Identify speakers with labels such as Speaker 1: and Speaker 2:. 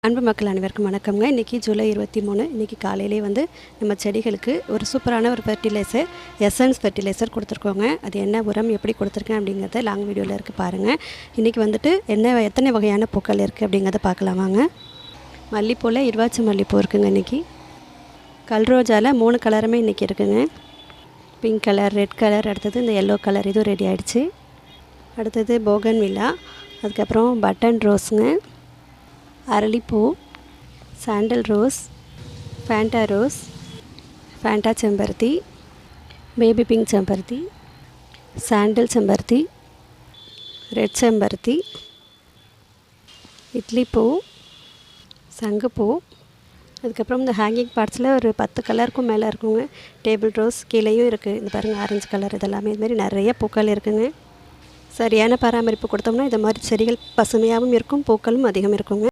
Speaker 1: அன்பு மக்கள் அனைவருக்கும் வணக்கம்ங்க. இன்றைக்கி ஜூலை 23. இன்றைக்கி காலையிலே வந்து நம்ம செடிகளுக்கு ஒரு சூப்பரான ஒரு ஃபெர்டிலைசர், எசன்ஸ் ஃபெர்டிலைசர் கொடுத்துருக்கோங்க. அது என்ன உரம் எப்படி கொடுத்துருக்கேன் அப்படிங்கிறத லாங் வீடியோவில் இருக்குது பாருங்கள். இன்றைக்கி வந்துட்டு எத்தனை வகையான பூக்கள் இருக்குது அப்படிங்கிறத பார்க்கலாம் வாங்க. மல்லிப்பூவில் இருவாச்சி மல்லிப்பூ இருக்குங்க. இன்றைக்கி கல்ரோஜாவில் 3 கலருமே இன்றைக்கி இருக்குங்க. பிங்க் கலர், ரெட் கலர், அடுத்தது இந்த எல்லோ கலர், இதுவும் ரெடி ஆகிடுச்சு. அடுத்தது போகன்வில்லா, அதுக்கப்புறம் பட்டன் ரோஸுங்க, அரளிப்பூ, sandal rose, Fanta rose, Fanta செம்பருத்தி, பேபி பிங்க் செம்பருத்தி, சாண்டல் செம்பருத்தி, ரெட் செம்பருத்தி, இட்லிப்பூ, சங்குப்பூ, அதுக்கப்புறம் இந்த ஹேங்கிங் பார்ட்ஸில் ஒரு 10 கலருக்கும் மேலே இருக்குங்க. டேபிள் ரோஸ் கீழேயும் இருக்குது. இந்த பாருங்கள், ஆரஞ்சு கலர், இதெல்லாமே இதுமாரி நிறைய பூக்கள் இருக்குங்க. சரியான பராமரிப்பு கொடுத்தோம்னா இது மாதிரி செடிகள் பசுமையாகவும் இருக்கும், பூக்களும் அதிகம் இருக்குங்க.